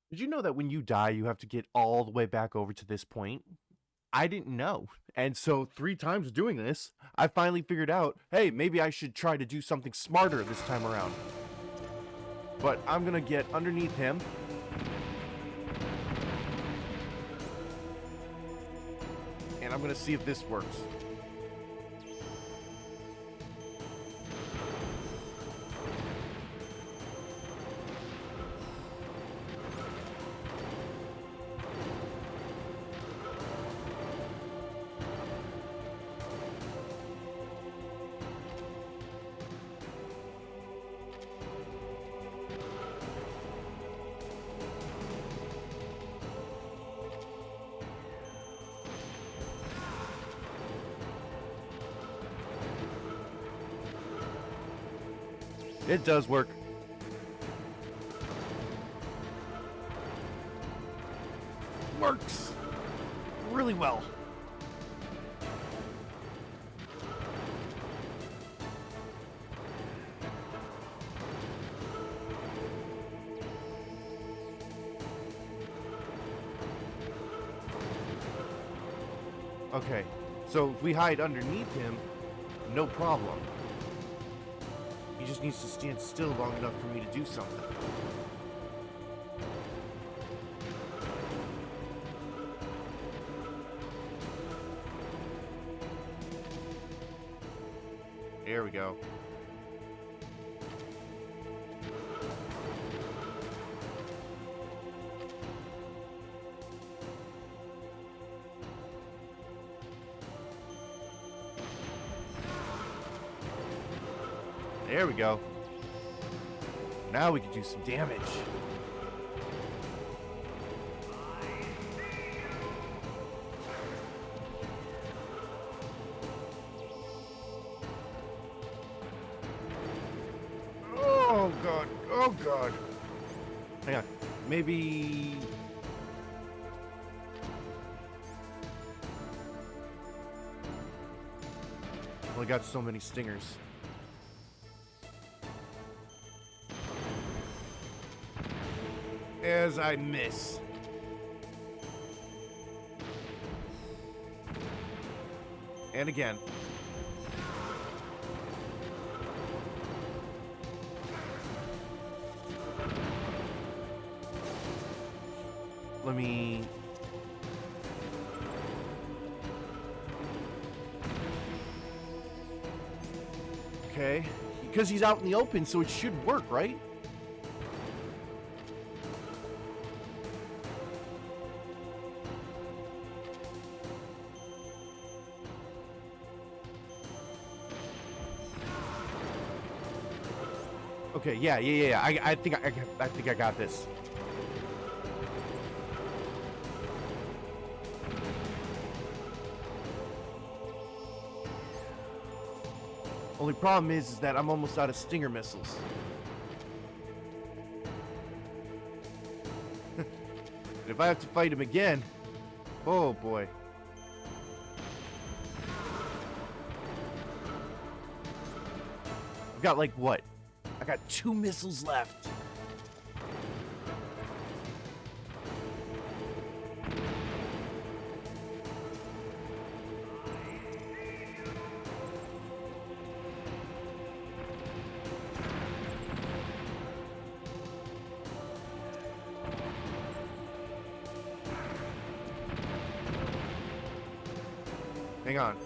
Did you know that when you die, you have to get all the way back over to this point? I didn't know. And so, 3 times doing this, I finally figured out, hey, maybe I should try to do something smarter this time around. But I'm gonna get underneath him. And I'm gonna see if this works. It does work. Works really well. Okay, so if we hide underneath him, no problem. He just needs to stand still long enough for me to do something. There we go. There we go. Now we can do some damage. Oh god. Oh god. Hang on. Maybe... Only got so many stingers. As I miss. And again. Let me... Okay. Because he's out in the open, so it should work, right? Okay, yeah. I think I got this. Only problem is that I'm almost out of stinger missiles. If I have to fight him again, oh boy. I've got like what? I got 2 missiles left. Hang on.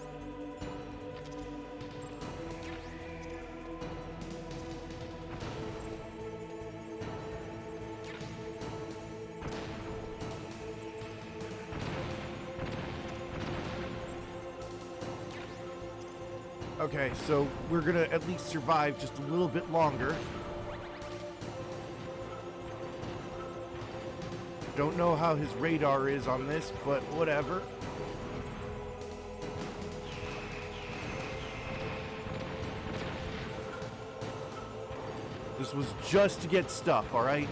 Okay, so we're gonna at least survive just a little bit longer. Don't know how his radar is on this, but whatever. This was just to get stuff, alright?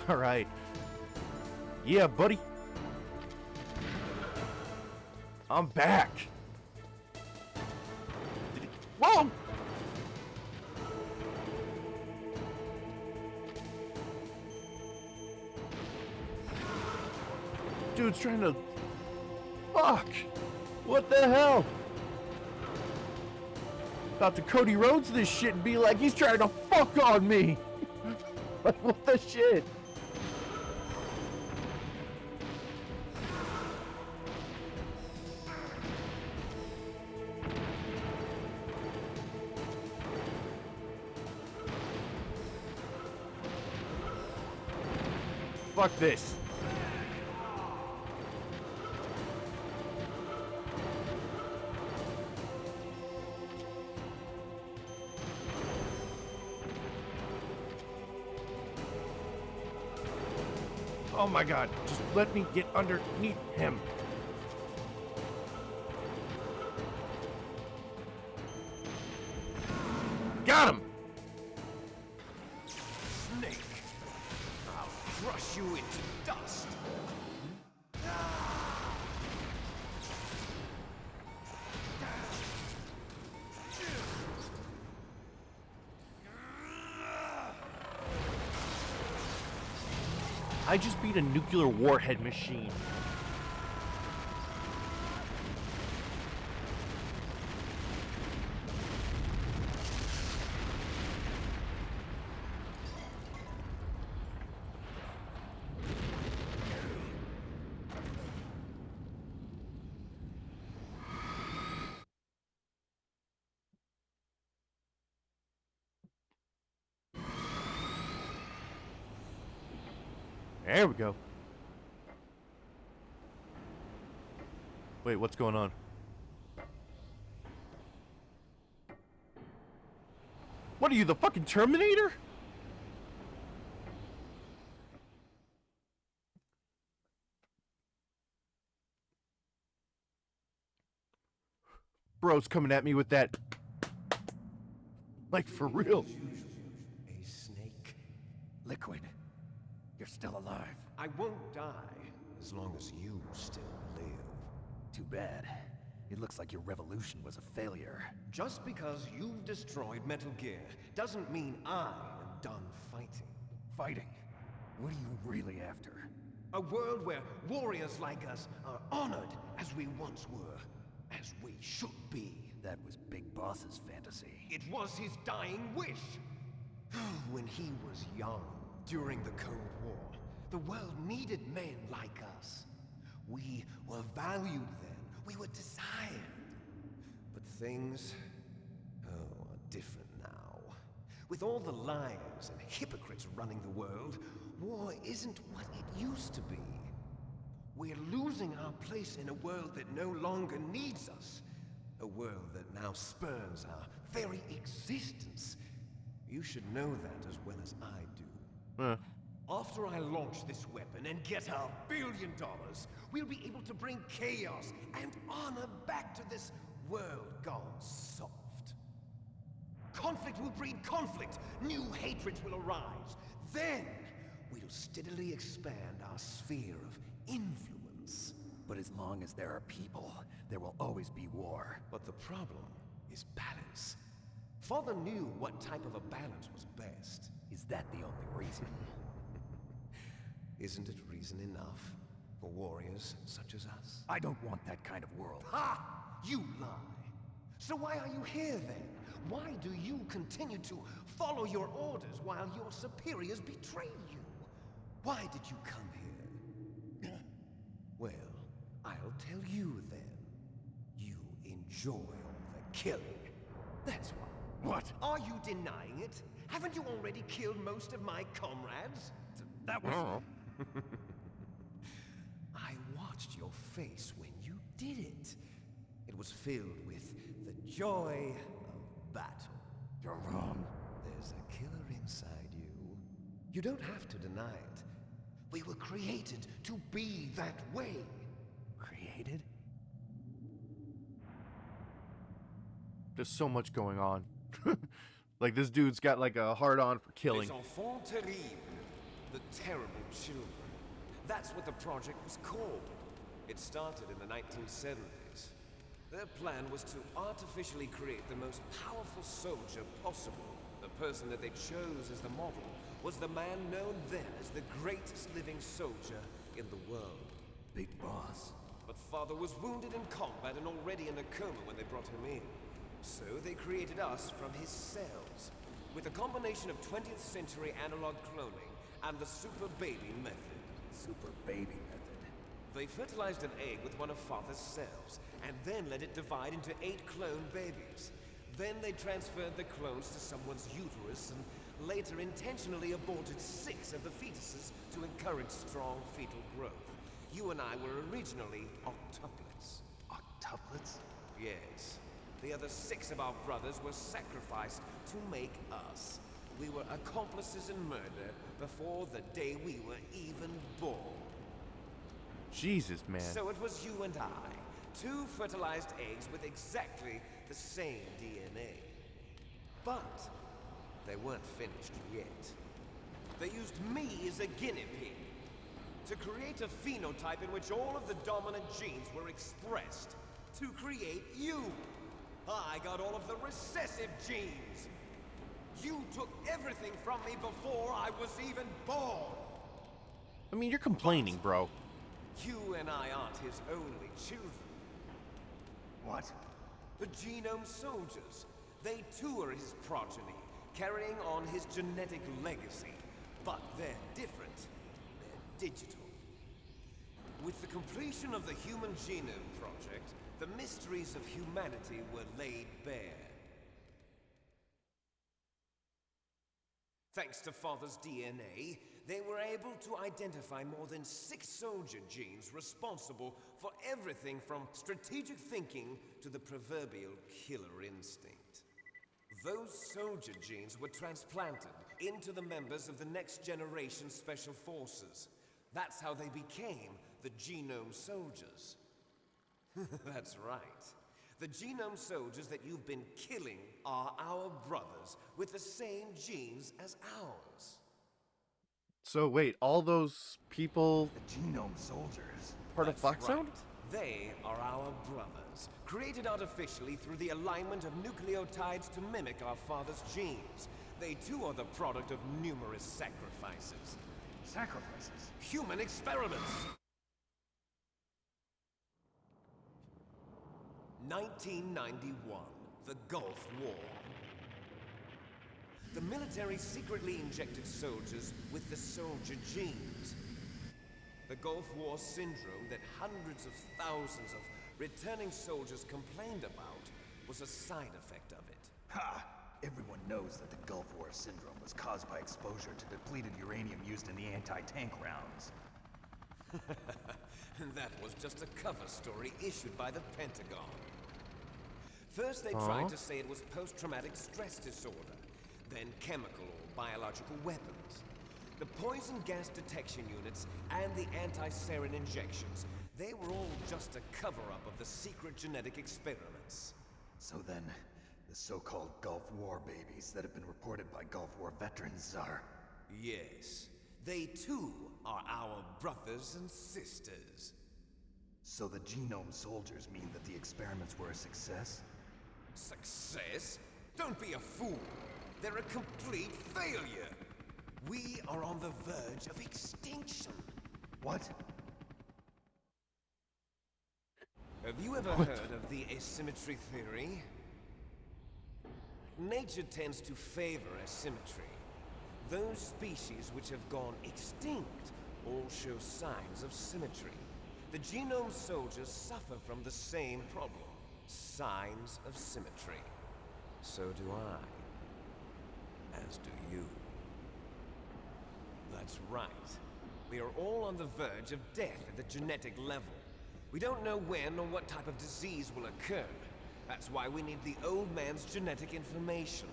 Alright. Yeah, buddy. I'm back. Oh! Dude's trying to... Fuck! What the hell? About to Cody Rhodes this shit and be like, he's trying to fuck on me! Like, what the shit? Fuck this. Oh my god, just let me get underneath him. Got him! Snake, I'll crush you into dust. I just beat a nuclear warhead machine. There we go. Wait, what's going on? What are you, the fucking Terminator? Bro's coming at me with that. Like, for real. A snake. Liquid, you're still alive. I won't die as long as you still live. Too bad. It looks like your revolution was a failure. Just because you've destroyed Metal Gear doesn't mean I am done fighting. Fighting? What are you really after? A world where warriors like us are honored as we once were, as we should be. That was Big Boss's fantasy. It was his dying wish. When he was young, during the Cold War, the world needed men like us. We were valued then. We were desired. But things, are different now. With all the liars and hypocrites running the world, war isn't what it used to be. We're losing our place in a world that no longer needs us. A world that now spurns our very existence. You should know that as well as I do. After I launch this weapon and get our $1 billion, we'll be able to bring chaos and honor back to this world gone soft. Conflict will breed conflict. New hatreds will arise. Then, we'll steadily expand our sphere of influence. But as long as there are people, there will always be war. But the problem is balance. Father knew what type of a balance was best. Is that the only reason? Isn't it reason enough for warriors such as us? I don't want that kind of world. Ha! You lie. So why are you here then? Why do you continue to follow your orders while your superiors betray you? Why did you come here? Well, I'll tell you then. You enjoy all the killing. That's why. What? Are you denying it? Haven't you already killed most of my comrades? That was... I watched your face when you did it. It was filled with the joy of battle. You're wrong. There's a killer inside you. You don't have to deny it. We were created to be that way. Created? There's so much going on. Like, this dude's got like a hard-on for killing. Les enfants terribles. The terrible children. That's what the project was called. It started in the 1970s. Their plan was to artificially create the most powerful soldier possible. The person that they chose as the model was the man known then as the greatest living soldier in the world. Big Boss. But Father was wounded in combat and already in a coma when they brought him in. So they created us from his cells, with a combination of 20th century analog cloning and the super baby method. Super baby method. They fertilized an egg with one of Father's cells, and then let it divide into 8 clone babies. Then they transferred the clones to someone's uterus and later intentionally aborted 6 of the fetuses to encourage strong fetal growth. You and I were originally octuplets. Octuplets? Yes. The other 6 of our brothers were sacrificed to make us. We were accomplices in murder before the day we were even born. Jesus, man. So it was you and I, 2 fertilized eggs with exactly the same DNA. But they weren't finished yet. They used me as a guinea pig to create a phenotype in which all of the dominant genes were expressed to create you. I got all of the recessive genes. You took everything from me before I was even born. I mean, you're complaining, bro. You and I aren't his only children. What? The genome soldiers. They too are his progeny, carrying on his genetic legacy. But they're different. They're digital. With the completion of the Human Genome Project, the mysteries of humanity were laid bare. Thanks to Father's DNA, they were able to identify more than 6 soldier genes responsible for everything from strategic thinking to the proverbial killer instinct. Those soldier genes were transplanted into the members of the next generation special forces. That's how they became the genome soldiers. That's right. The genome soldiers that you've been killing are our brothers with the same genes as ours. So wait, all those people The genome soldiers. part of That's Foxhound? right. They are our brothers, created artificially through the alignment of nucleotides to mimic our father's genes. They too are the product of numerous sacrifices. Sacrifices? Human experiments! 1991, the Gulf War. The military secretly injected soldiers with the soldier genes. The Gulf War syndrome that hundreds of thousands of returning soldiers complained about was a side effect of it. Ha! Everyone knows that the Gulf War syndrome was caused by exposure to depleted uranium used in the anti-tank rounds. That was just a cover story issued by the Pentagon. First they tried to say it was post-traumatic stress disorder, then chemical or biological weapons. The poison gas detection units and the anti-sarin injections, they were all just a cover-up of the secret genetic experiments. So then, the so-called Gulf War babies that have been reported by Gulf War veterans are... Yes, they too are our brothers and sisters. So the genome soldiers mean that the experiments were a success? Success? Don't be a fool. They're a complete failure. We are on the verge of extinction. What? Have you ever heard of the asymmetry theory? Nature tends to favor asymmetry. Those species which have gone extinct all show signs of symmetry. The genome soldiers suffer from the same problem. Signs of symmetry. So do I. As do you. That's right. We are all on the verge of death at the genetic level. We don't know when or what type of disease will occur. That's why we need the old man's genetic information.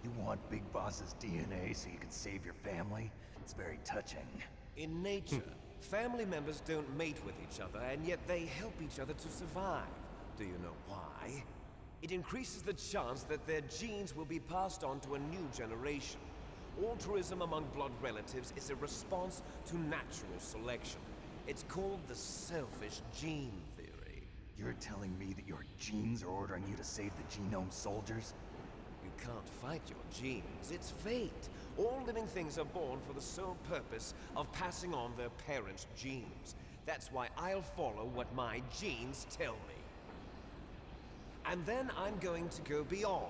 You want Big Boss's DNA so you can save your family? It's very touching. In nature, family members don't mate with each other, and yet they help each other to survive. Do you know why? It increases the chance that their genes will be passed on to a new generation. Altruism among blood relatives is a response to natural selection. It's called the selfish gene theory. You're telling me that your genes are ordering you to save the genome soldiers? You can't fight your genes. It's fate. All living things are born for the sole purpose of passing on their parents' genes. That's why I'll follow what my genes tell me. And then I'm going to go beyond,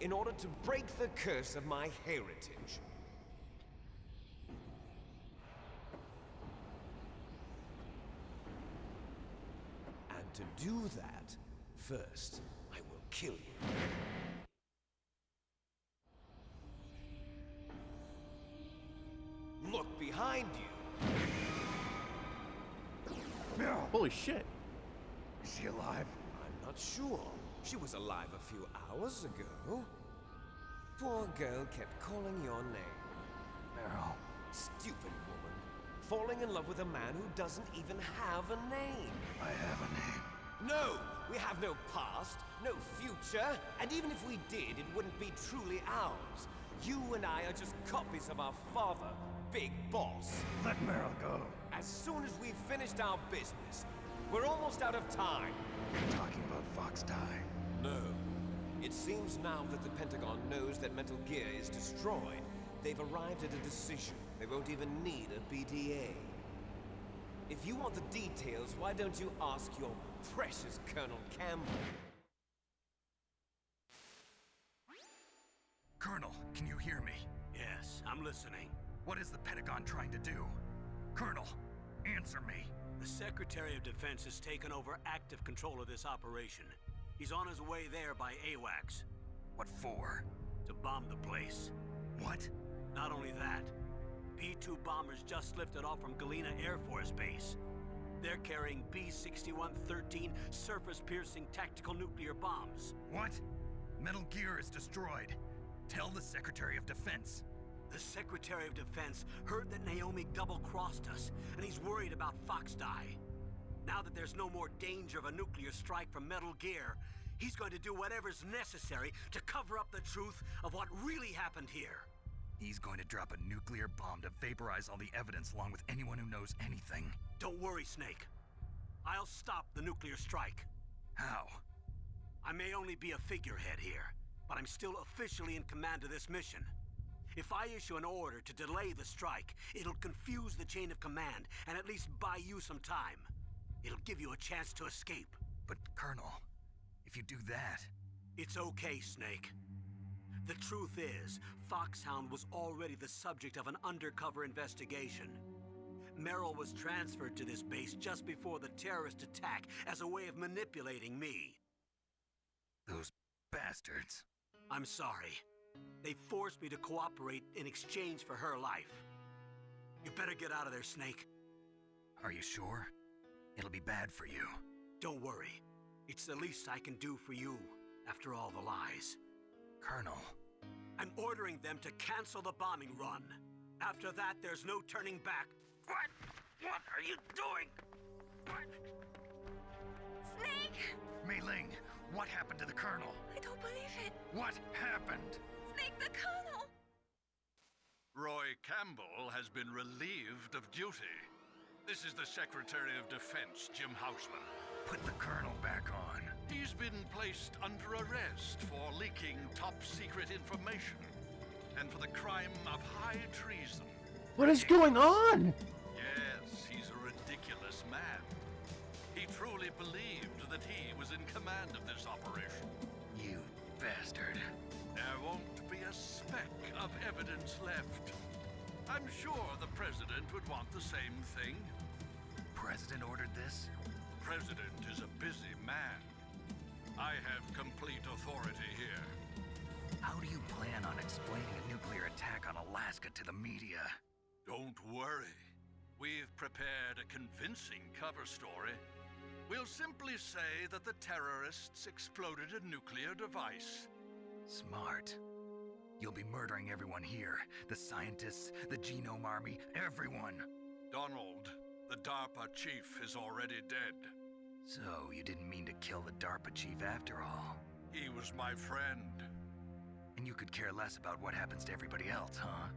in order to break the curse of my heritage. And to do that, first, I will kill you. Look behind you. Holy shit. Is she alive? I'm not sure. She was alive a few hours ago. Poor girl kept calling your name. Meryl. Stupid woman. Falling in love with a man who doesn't even have a name. I have a name. No! We have no past, no future, and even if we did, it wouldn't be truly ours. You and I are just copies of our father, Big Boss. Let Meryl go. As soon as we've finished our business, we're almost out of time. You're talking about Fox Die. No. It seems now that the Pentagon knows that Metal Gear is destroyed, they've arrived at a decision. They won't even need a BDA. If you want the details, why don't you ask your precious Colonel Campbell? Colonel, can you hear me? Yes, I'm listening. What is the Pentagon trying to do? Colonel, answer me. The Secretary of Defense has taken over active control of this operation. He's on his way there by AWACS. What for? To bomb the place. What? Not only that, P-2 bombers just lifted off from Galena Air Force Base. They're carrying B-61-13 surface-piercing tactical nuclear bombs. What? Metal Gear is destroyed. Tell the Secretary of Defense. The Secretary of Defense heard that Naomi double-crossed us, and he's worried about Fox Die. Now that there's no more danger of a nuclear strike from Metal Gear, he's going to do whatever's necessary to cover up the truth of what really happened here. He's going to drop a nuclear bomb to vaporize all the evidence along with anyone who knows anything. Don't worry, Snake. I'll stop the nuclear strike. How? I may only be a figurehead here, but I'm still officially in command of this mission. If I issue an order to delay the strike, it'll confuse the chain of command and at least buy you some time. It'll give you a chance to escape. But, Colonel, if you do that... It's okay, Snake. The truth is, Foxhound was already the subject of an undercover investigation. Meryl was transferred to this base just before the terrorist attack as a way of manipulating me. Those bastards. I'm sorry. They forced me to cooperate in exchange for her life. You better get out of there, Snake. Are you sure? It'll be bad for you. Don't worry. It's the least I can do for you, after all the lies. Colonel. I'm ordering them to cancel the bombing run. After that, there's no turning back. What? What are you doing? What? Snake! Mei Ling, what happened to the Colonel? I don't believe it. What happened? Snake the Colonel! Roy Campbell has been relieved of duty. This is the Secretary of Defense, Jim Houseman. Put the Colonel back on. He's been placed under arrest for leaking top-secret information and for the crime of high treason. What is going on? Yes, he's a ridiculous man. He truly believed that he was in command of this operation. You bastard. There won't be a speck of evidence left. I'm sure the President would want the same thing. President ordered this? President is a busy man. I have complete authority here. How do you plan on explaining a nuclear attack on Alaska to the media? Don't worry. We've prepared a convincing cover story. We'll simply say that the terrorists exploded a nuclear device. Smart. You'll be murdering everyone here. The scientists, the Genome Army, everyone. Donald, the DARPA chief, is already dead. So, you didn't mean to kill the DARPA chief after all. He was my friend. And you could care less about what happens to everybody else, huh?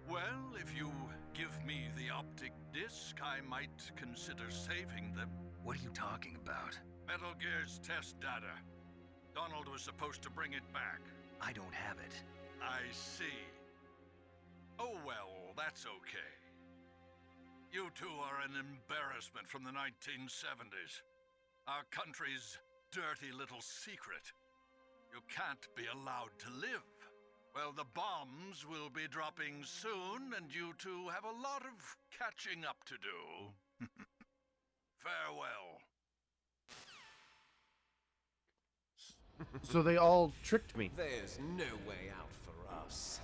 Well, if you give me the optic disc, I might consider saving them. What are you talking about? Metal Gear's test data. Donald was supposed to bring it back. I don't have it. I see. Oh well, that's okay. You two are an embarrassment from the 1970s. Our country's dirty little secret. You can't be allowed to live. Well, the bombs will be dropping soon, and you two have a lot of catching up to do. Farewell. So they all tricked me. There's no way out for us.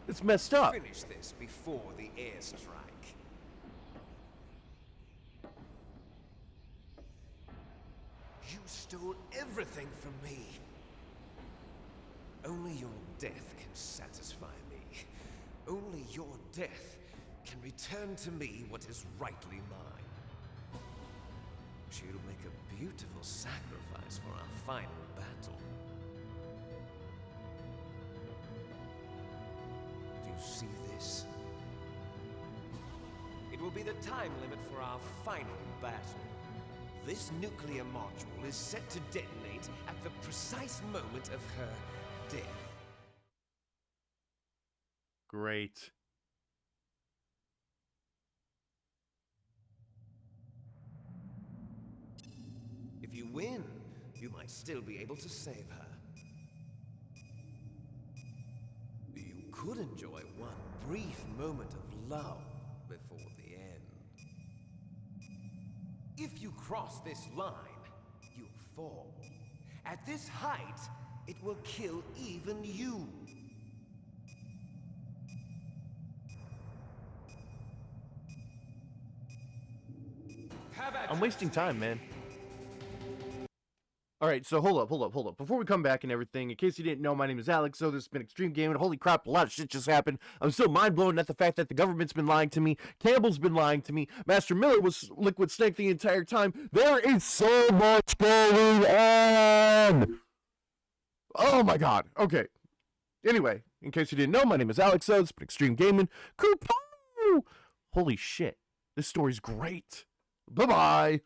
It's messed up. Finish this before the airstrike. You stole everything from me. Only your death can satisfy me. Only your death can return to me what is rightly mine. She'll make a beautiful sacrifice for our final battle. Do you see this? It will be the time limit for our final battle. This nuclear module is set to detonate at the precise moment of her death. Great. If you win, you might still be able to save her. You could enjoy one brief moment of love before the end. If you cross this line, you'll fall. At this height, it will kill even you. I'm wasting time, man. Alright, so hold up. Before we come back and everything, in case you didn't know, my name is Alex, so this has been Extreme Gaming. Holy crap, a lot of shit just happened. I'm still mind-blown at the fact that the government's been lying to me, Campbell's been lying to me, Master Miller was Liquid Snake the entire time. There is so much going on! Oh my god, okay. Anyway, in case you didn't know, my name is Alex, so this has been Extreme Gaming. Coupon! Holy shit, this story's great. Bye-bye!